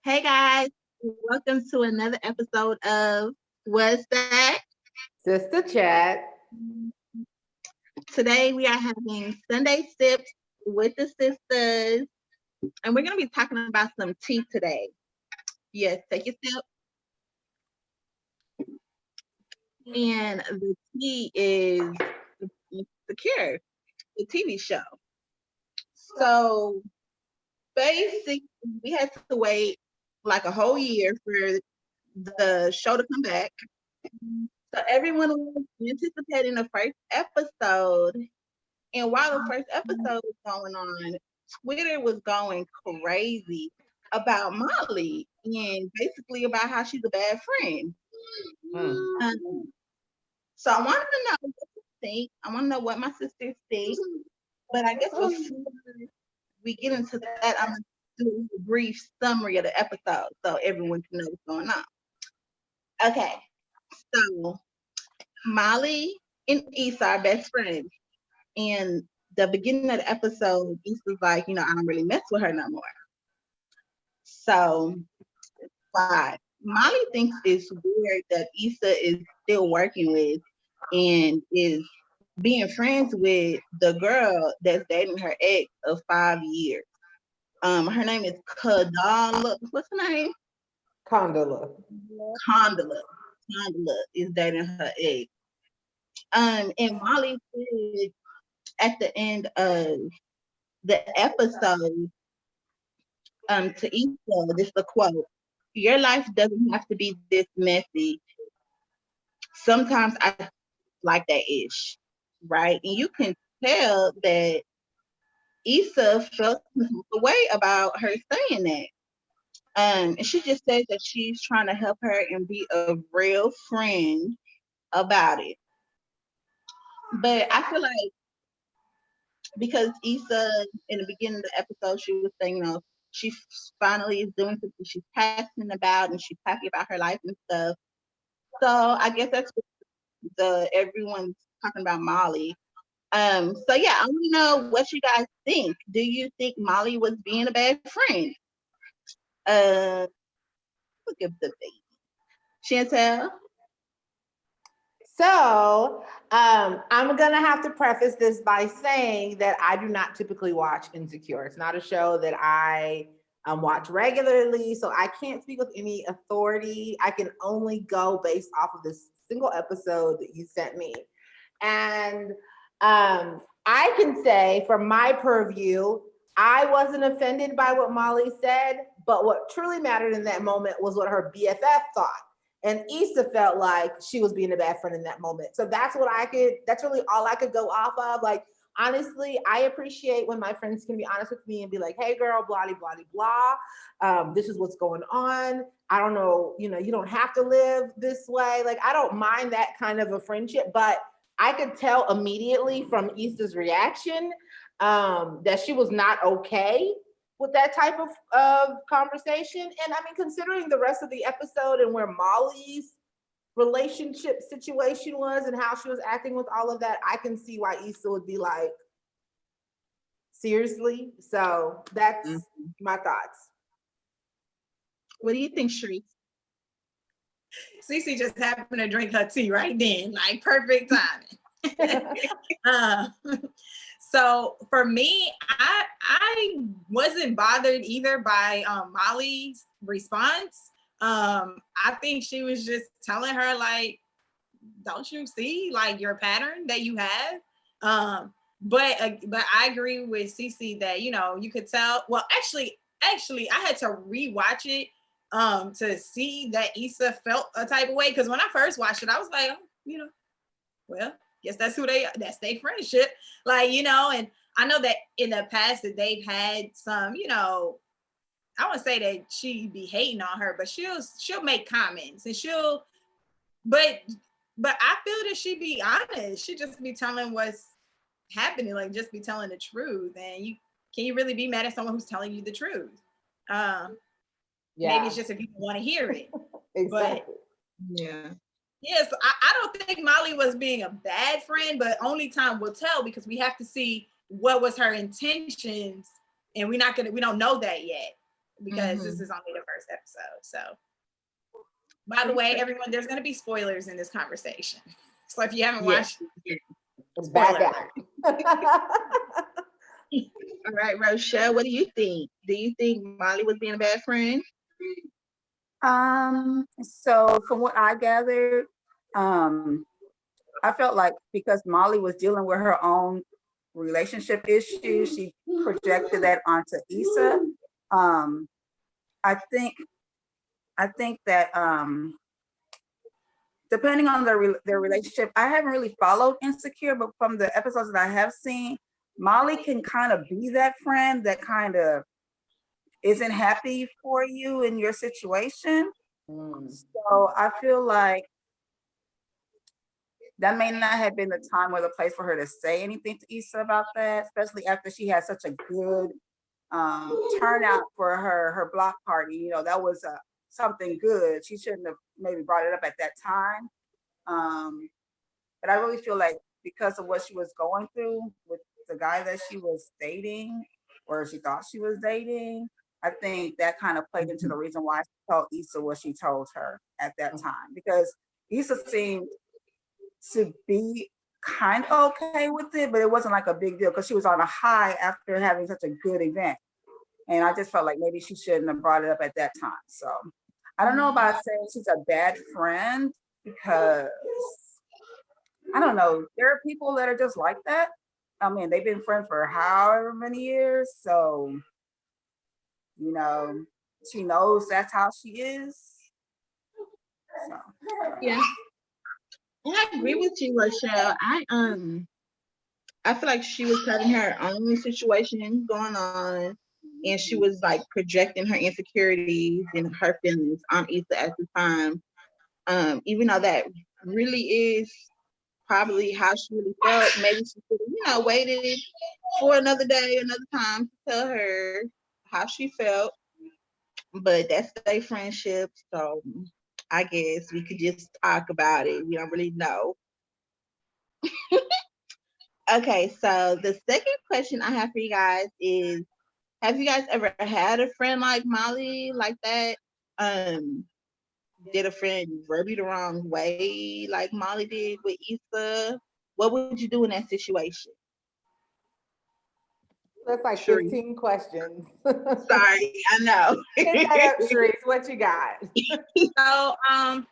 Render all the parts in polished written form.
Hey guys, welcome to another episode of What's That? Sister chat. Today we are having Sunday sips with the sisters, and we're going to be talking about some tea today. Yes, take a sip. And the tea is The Cure, the TV show. So basically, we had to wait like a whole year for the show to come back. So everyone was anticipating the first episode. And while the first episode was going on, Twitter was going crazy about Molly and basically about how she's a bad friend. Mm. So I want to know what you think. I want to know what my sisters think. But I guess before we get into that, I'm going to do a brief summary of the episode so everyone can know what's going on. Okay, so Molly and Issa are best friends. And the beginning of the episode, Issa's like, I don't really mess with her no more. So, why? Molly thinks it's weird that Issa is still working with and is being friends with the girl that's dating her ex of 5 years. Her name is Kadala. What's her name? Condola. Condola. Condola is dating her ex. And Molly said at the end of the episode, to Issa, this is a quote. Your life doesn't have to be this messy. Sometimes I like that ish, right? And you can tell that Issa felt the way about her saying that. And she just said that she's trying to help her and be a real friend about it. But I feel like because Issa in the beginning of the episode, she was saying, she finally is doing something she's passionate about and she's happy about her life and stuff. So I guess that's what everyone's talking about Molly. So yeah, I want to know what you guys think. Do you think Molly was being a bad friend? Look at the baby. Chantel? I'm gonna have to preface this by saying that I do not typically watch Insecure. It's not a show that I watch regularly, so I can't speak with any authority. I can only go based off of this single episode that you sent me, and I can say from my purview, I wasn't offended by what Molly said, but what truly mattered in that moment was what her BFF thought. And Issa felt like she was being a bad friend in that moment. So that's really all I could go off of. Like, honestly, I appreciate when my friends can be honest with me and be like, hey girl, blah, blah, blah, blah. This is what's going on. I don't know, you don't have to live this way. Like, I don't mind that kind of a friendship, but I could tell immediately from Issa's reaction that she was not okay with that type of conversation. And I mean, considering the rest of the episode and where Molly's relationship situation was and how she was acting with all of that, I can see why Issa would be like, seriously? So that's my thoughts. What do you think, Sharice? Cece just happened to drink her tea right then, like perfect timing. So for me, I wasn't bothered either by Molly's response. I think she was just telling her like, don't you see like your pattern that you have? But I agree with Cece that you could tell. Well, actually, I had to rewatch it to see that Issa felt a type of way, because when I first watched it, I was like, well, guess that's their friendship, and I know that in the past that they've had some, I wouldn't say that she be hating on her, but she'll make comments and but I feel that she be honest. She just be telling what's happening, like just be telling the truth. And can you really be mad at someone who's telling you the truth? Maybe it's just if you want to hear it. Exactly. But Yeah. yes, I don't think Molly was being a bad friend, but only time will tell, because we have to see what was her intentions, and we don't know that yet, because this is only the first episode. So, by the way, everyone, there's going to be spoilers in this conversation. So if you haven't watched, It's back spoiler out. All right, Rochelle, what do you think? Do you think Molly was being a bad friend? So from what I gathered, I felt like because Molly was dealing with her own relationship issues, she projected that onto Issa. I think that depending on their relationship, I haven't really followed Insecure, but from the episodes that I have seen, Molly can kind of be that friend that kind of isn't happy for you in your situation. So I feel like that may not have been the time or the place for her to say anything to Issa about that, especially after she had such a good turnout for her block party. You know, that was something good. She shouldn't have maybe brought it up at that time. But I really feel like because of what she was going through with the guy that she was dating, or she thought she was dating, I think that kind of played into the reason why she told Issa what she told her at that time. Because Issa seemed to be kind of okay with it, but it wasn't like a big deal because she was on a high after having such a good event. And I just felt like maybe she shouldn't have brought it up at that time. So I don't know about saying she's a bad friend, because I don't know. There are people that are just like that. I mean, they've been friends for however many years. So, you know, she knows that's how she is. So. Yeah. I agree with you, Rochelle. I feel like she was having her own situation going on, and she was like projecting her insecurities and her feelings on Issa at the time. Even though that really is probably how she really felt, maybe she should have, waited for another day, another time to tell her how she felt. But that's their friendship, so I guess we could just talk about it. We don't really know. Okay, so the second question I have for you guys is, have you guys ever had a friend like Molly, like that? Did a friend rub you the wrong way like Molly did with Issa? What would you do in that situation? That's like Sure. 15 questions. Sorry, I know. Hit that up, Sharice. What you got? So, I'm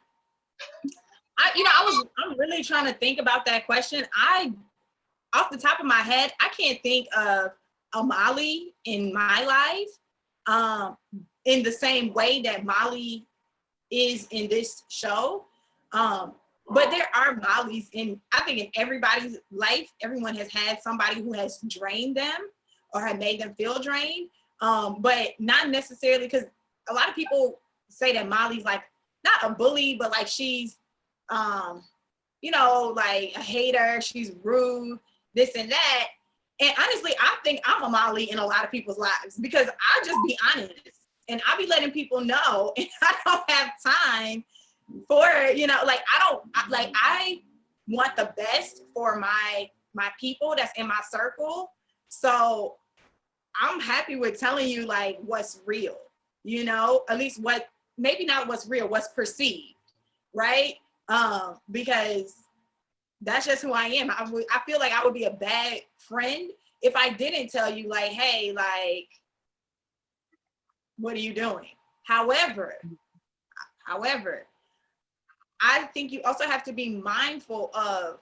really trying to think about that question. Off the top of my head, I can't think of a Molly in my life in the same way that Molly is in this show. But there are Mollys I think in everybody's life. Everyone has had somebody who has drained them or had made them feel drained. But not necessarily, because a lot of people say that Molly's like not a bully, but like she's like a hater, she's rude, this and that. And honestly, I think I'm a Molly in a lot of people's lives, because I just be honest and I be letting people know, and I don't have time for, I want the best for my people that's in my circle. So I'm happy with telling you like what's real, at least maybe not what's real, what's perceived, right? Because that's just who I am. I feel like I would be a bad friend if I didn't tell you like, hey, like, what are you doing? However, I think you also have to be mindful of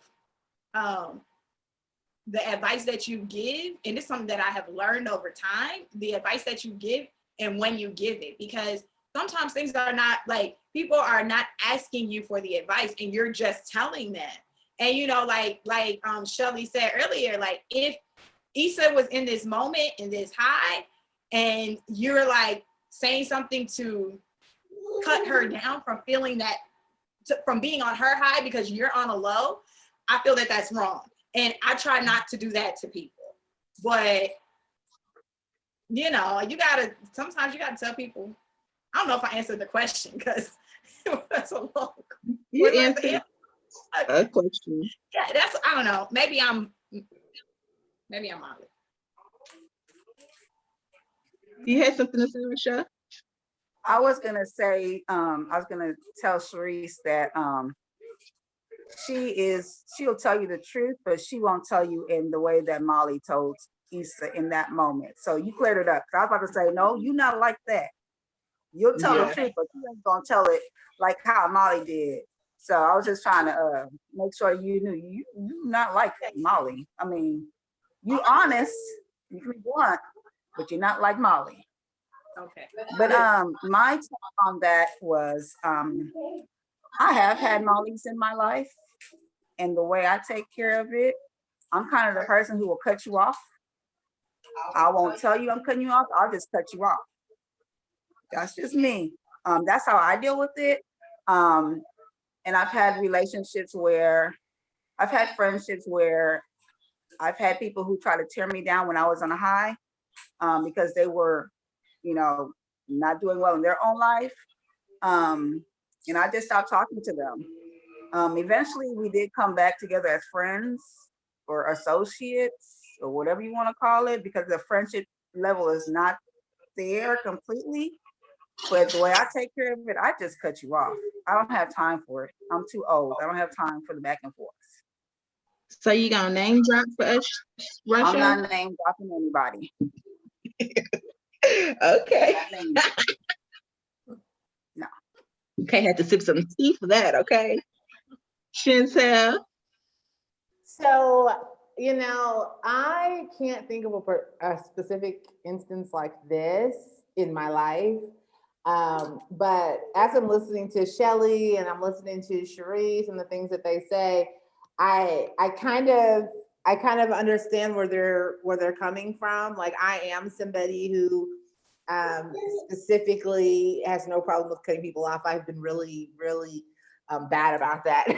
the advice that you give. And it's something that I have learned over time, the advice that you give and when you give it, because sometimes things are not like, people are not asking you for the advice and you're just telling them. And like Shelly said earlier, like if Issa was in this moment, in this high, and you're like saying something to cut her down from feeling that, from being on her high because you're on a low, I feel that that's wrong. And I try not to do that to people. But, sometimes you gotta tell people. I don't know if I answered the question because that's a long. You answered a question. Yeah, I don't know. Maybe I'm Molly. You had something to say, Rochelle? I was gonna say, I was gonna tell Sharice that she'll tell you the truth, but she won't tell you in the way that Molly told Issa in that moment. So you cleared it up. 'Cause I was about to say, no, you're not like that. You'll tell the truth, but you ain't gonna tell it like how Molly did. So I was just trying to make sure you knew you not like Molly. I mean, you honest, you can be blunt, but you're not like Molly. Okay. But my talk on that was I have had Molly's in my life, and the way I take care of it, I'm kind of the person who will cut you off. I won't tell you I'm cutting you off. I'll just cut you off. That's just me. That's how I deal with it. And I've had relationships where I've had friendships where I've had people who try to tear me down when I was on a high because they were, not doing well in their own life. And I just stopped talking to them. Eventually, we did come back together as friends or associates or whatever you want to call it, because the friendship level is not there completely. But the way I take care of it, I just cut you off. I don't have time for it. I'm too old. I don't have time for the back and forth. So you gonna name drop for us, Russia? I'm not name dropping anybody. Okay. No. Okay, had to sip some tea for that, okay? Chantel? So, I can't think of a specific instance like this in my life. But as I'm listening to Shelly and I'm listening to Sharice and the things that they say, I kind of understand where they're coming from. Like, I am somebody who specifically has no problem with cutting people off. I've been really, really bad about that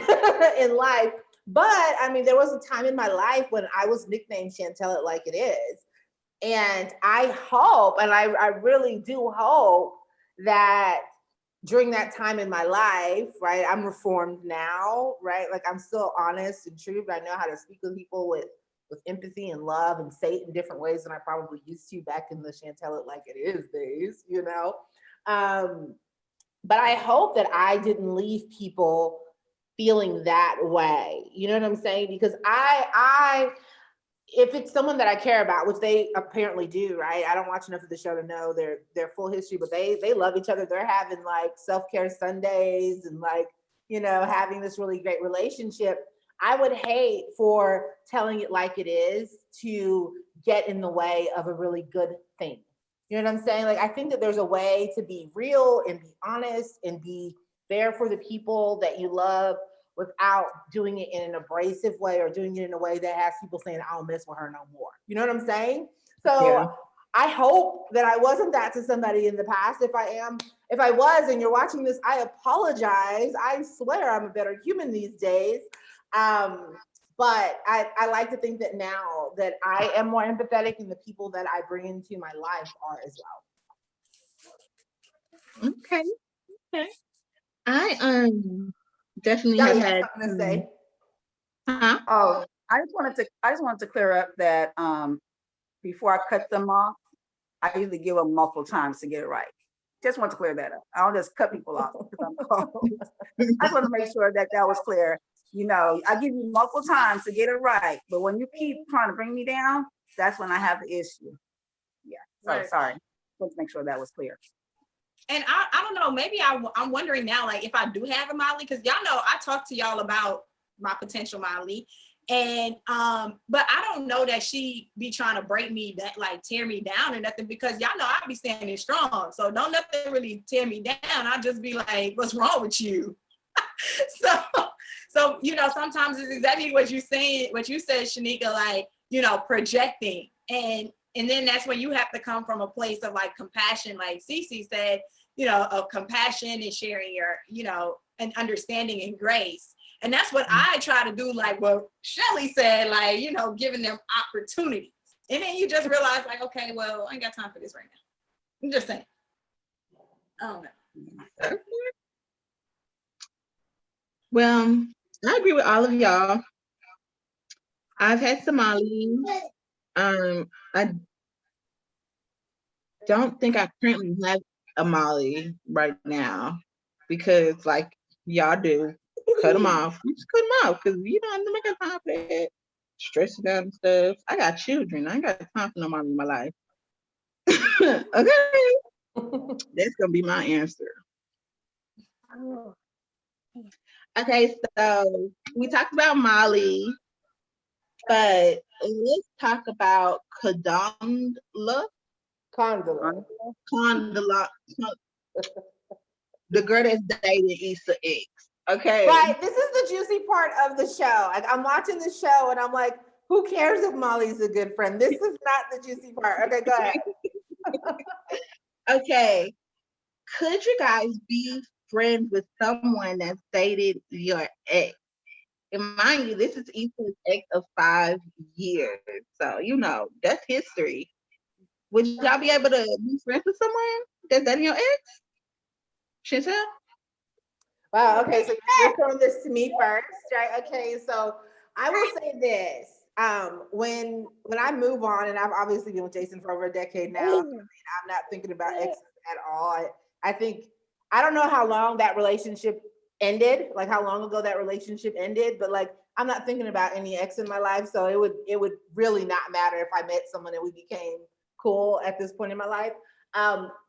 in life. But I mean, there was a time in my life when I was nicknamed Chantel It Like It Is. And I hope, and I really do hope that during that time in my life, right, I'm reformed now, right? Like, I'm still honest and true, but I know how to speak with people with empathy and love and say it in different ways than I probably used to back in the Chantel It Like It Is days, But I hope that I didn't leave people feeling that way. You know what I'm saying? Because I if it's someone that I care about, which they apparently do, right? I don't watch enough of the show to know their full history, but they love each other. They're having like self-care Sundays and having this really great relationship. I would hate for telling it like it is to get in the way of a really good thing. You know what I'm saying? Like, I think that there's a way to be real and be honest and be there for the people that you love without doing it in an abrasive way or doing it in a way that has people saying, I don't mess with her no more. You know what I'm saying? So yeah. I hope that I wasn't that to somebody in the past. If I was, and you're watching this, I apologize. I swear I'm a better human these days. But I like to think that now that I am more empathetic, and the people that I bring into my life are as well. Okay. I definitely have had something to say. Huh? Oh, I just wanted to clear up that before I cut them off, I usually give them multiple times to get it right. Just want to clear that up. I don't just cut people off because I'm cold. I just want to make sure that was clear. I give you multiple times to get it right, but when you keep trying to bring me down, that's when I have the issue. Yeah. So right. Sorry. Let's make sure that was clear. And I don't know, maybe I'm wondering now, like, if I do have a Molly, because y'all know I talk to y'all about my potential Molly, and but I don't know that she be trying to break me, that like tear me down or nothing, because y'all know I be standing strong, so don't nothing really tear me down. I just be like, what's wrong with you? so sometimes it's exactly what you said, Shanika, like, projecting, and then that's when you have to come from a place of like compassion, like Cece said, of compassion and sharing your, and understanding and grace. And that's what I try to do, like what Shelly said, like, giving them opportunities. And then you just realize, like, okay, well, I ain't got time for this right now. I'm just saying. I don't know. Well, I agree with all of y'all. I've had Somalis. I don't think I currently have a Molly right now because, like y'all do, cut them off. You just cut them off because you don't make a time for that. Stressing out and stuff. I got children. I ain't got time for no Molly in my life. Okay, that's gonna be my answer. Okay, so we talked about Molly, but let's talk about Condola. Condola. Condola, the girl that's dating Issa X. Okay. Right. This is the juicy part of the show. Like, I'm watching the show and I'm like, who cares if Molly's a good friend? This is not the juicy part. Okay, go ahead. Okay. Could you guys be friends with someone that's dated your ex? And mind you, this is Issa's ex of 5 years. So, you know, that's history. Would y'all be able to be friends with someone that's dating your ex? Chantel? Wow. Okay. So you're throwing this to me first, right? Okay. So I will say this. When I move on, and I've obviously been with Jason for over a decade now, I'm not thinking about exes at all. I think I don't know how long that relationship ended, like how long ago that relationship ended, but like I'm not thinking about any ex in my life. So it would really not matter if I met someone and we became cool at this point in my life.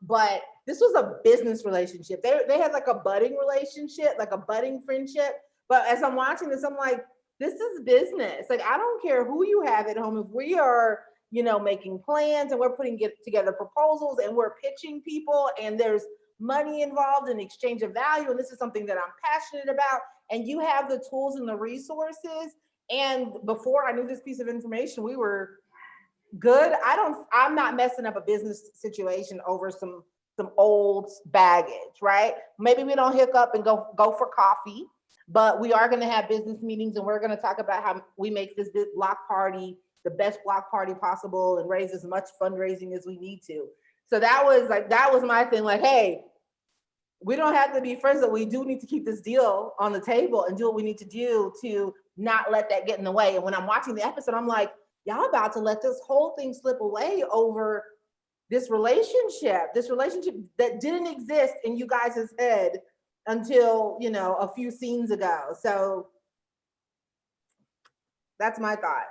But this was a business relationship. They had like a budding relationship, like a budding friendship. But as I'm watching this, I'm like, this is business. Like, I don't care who you have at home. If we are, you know, making plans and we're putting together proposals and we're pitching people and there's money involved in exchange of value, and this is something that I'm passionate about, and you have the tools and the resources. And before I knew this piece of information, we were good. I'm not messing up a business situation over some old baggage, right? Maybe we don't hook up and go for coffee, but we are going to have business meetings and we're going to talk about how we make this block party the best block party possible and raise as much fundraising as we need to. So that was my thing. Like, hey, we don't have to be friends, but we do need to keep this deal on the table and do what we need to do to not let that get in the way. And when I'm watching the episode, I'm like, y'all about to let this whole thing slip away over this relationship that didn't exist in you guys' head until, you know, a few scenes ago. So that's my thought.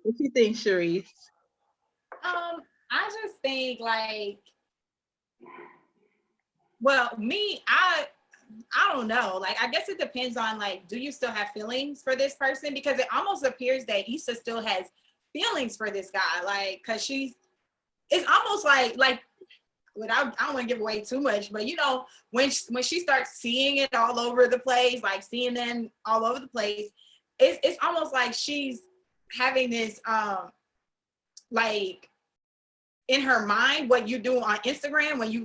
What you think, Sharice? I just think like, well, me, I don't know. Like, I guess it depends on like, do you still have feelings for this person? Because it almost appears that Issa still has feelings for this guy. Like, cause it's almost like, I don't want to give away too much, but you know, when she starts seeing it all over the place, like seeing them all over the place, it's almost like she's having this, like, in her mind, what you do on Instagram when you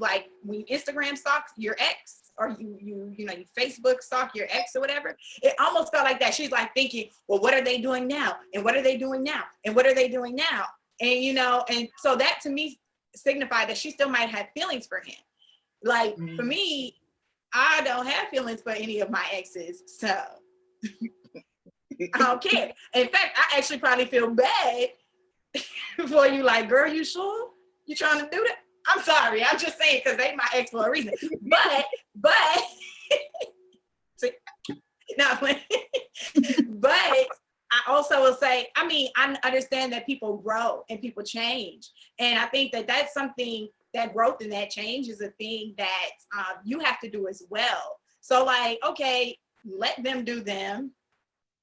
Instagram stalk your ex, or you Facebook stalk your ex or whatever. It almost felt like that. She's like thinking, well, what are they doing now? And what are they doing now? And what are they doing now? And you know, and so that to me signified that she still might have feelings for him. Like for me, I don't have feelings for any of my exes, so I don't care. In fact, I actually probably feel bad for you. Like, girl, you sure you trying to do that? I'm sorry. I'm just saying because they my ex for a reason. But see, no, but I also will say, I mean, I understand that people grow and people change. And I think that that's something, that growth and that change is a thing that you have to do as well. So like, okay, let them do them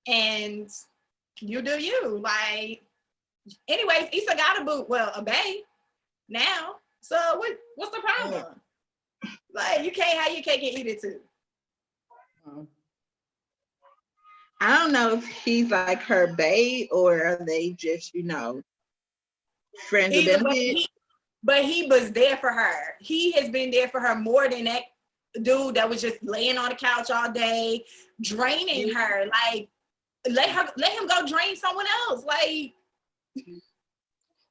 and you do you. Like, anyways, Issa got a boo, well, a bae now. So what's the problem? Like, you can't have your cake and eat it too. I don't know if he's like her bae or are they just, you know, friends with benefits. But he was there for her. He has been there for her more than that dude that was just laying on the couch all day, draining her. Like, let him go drain someone else. Like,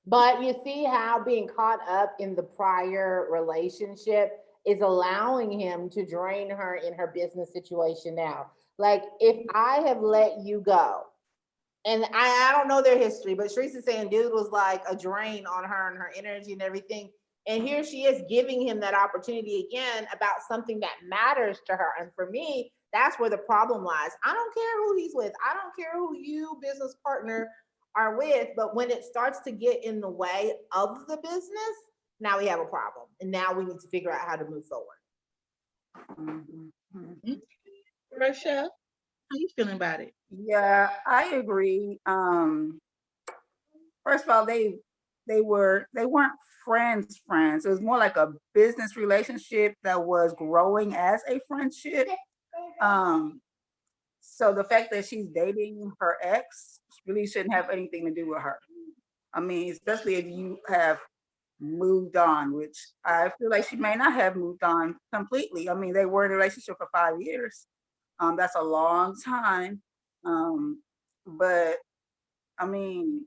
but you see how being caught up in the prior relationship is allowing him to drain her in her business situation now. Like, if I have let you go, and I don't know their history, but Sharice is saying dude was like a drain on her and her energy and everything. And here she is giving him that opportunity again about something that matters to her. And for me, that's where the problem lies. I don't care who he's with. I don't care who you, business partner, are with. But when it starts to get in the way of the business, now we have a problem. And now we need to figure out how to move forward. Rochelle, how you feeling about it? Yeah, I agree. First of all, they weren't friends. It was more like a business relationship that was growing as a friendship. So the fact that she's dating her ex really shouldn't have anything to do with her. I mean, especially if you have moved on, which I feel like she may not have moved on completely. I mean, they were in a relationship for 5 years. That's a long time. But I mean,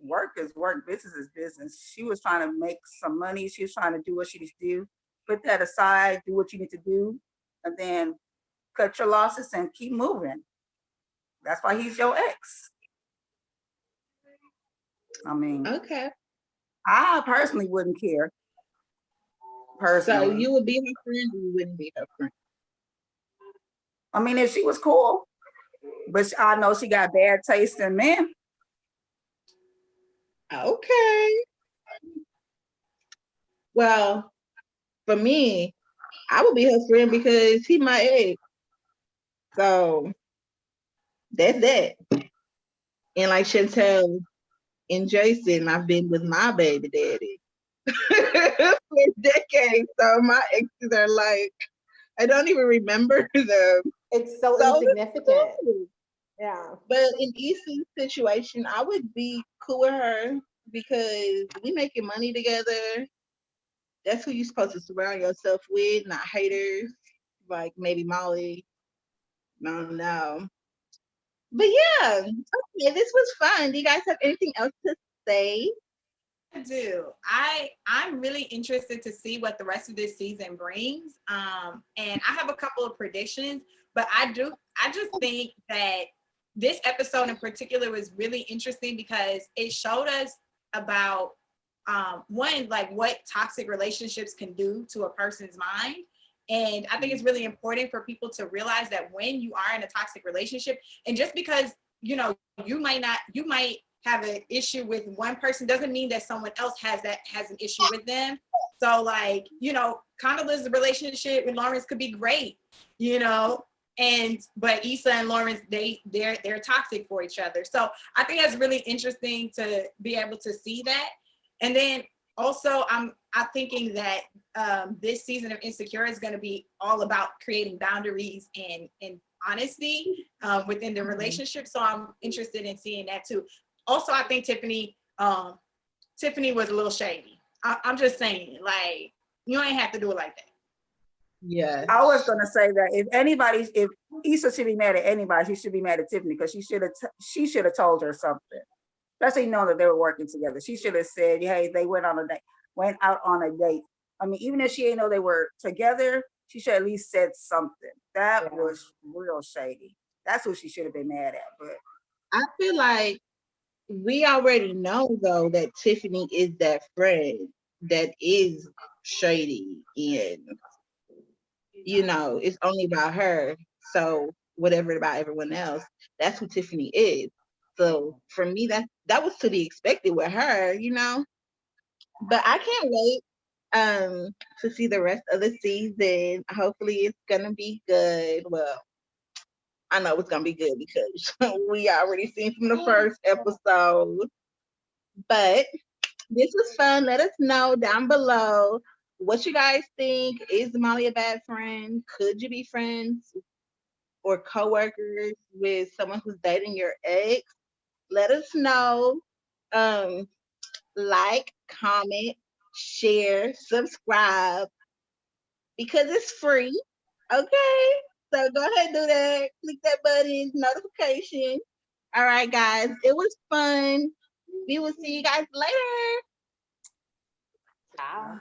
work is work, business is business. She was trying to make some money. She was trying to do what she needs to do. Put that aside, do what you need to do, and then cut your losses and keep moving. That's why he's your ex. I mean, Okay. I personally wouldn't care. So Personally, you would be her friend or you wouldn't be her friend? I mean, if she was cool, but I know she got bad taste in men. Okay. Well, for me, I would be her friend because he my ex. So that's that. And like Chantel and Jason, I've been with my baby daddy for decades. So my exes are like, I don't even remember them. It's so So insignificant. cool. Yeah. But in Issa's situation, I would be cool with her because we making money together. That's who you're supposed to surround yourself with, not haters, like maybe Molly. No, no. But yeah, okay, this was fun. Do you guys have anything else to say? I do. I'm really interested to see what the rest of this season brings. And I have a couple of predictions, but I just think that this episode in particular was really interesting because it showed us about one, like what toxic relationships can do to a person's mind. And I think it's really important for people to realize that when you are in a toxic relationship, and just because you might have an issue with one person doesn't mean that someone else has an issue with them. So like, Condola's relationship with Lawrence could be great, but Issa and Lawrence, they're toxic for each other. So I think that's really interesting to be able to see that. And then also I'm thinking that this season of Insecure is going to be all about creating boundaries and honesty within the relationship. So I'm interested in seeing that too. Also, I think Tiffany was a little shady. I'm just saying, like, you ain't have to do it like that. Yeah. I was gonna say that if Issa should be mad at anybody, she should be mad at Tiffany because she should have told her something. Especially knowing that they were working together. She should have said, hey, they went out on a date. I mean, even if she didn't know they were together, she should at least said something. That was real shady. That's what she should have been mad at. But I feel like we already know though that Tiffany is that friend that is shady and it's only about her. So whatever about everyone else, that's who Tiffany is. So for me, that was to be expected with her. But I can't wait to see the rest of the season. Hopefully it's gonna be good. Well, I know it's gonna be good because we already seen from the first episode. But this was fun. Let us know down below what you guys think. Is Molly a bad friend? Could you be friends or co-workers with someone who's dating your ex? Let us know. Like, comment, share, subscribe because it's free. Okay. So go ahead and do that. Click that button, notification. All right, guys. It was fun. We will see you guys later. Ciao.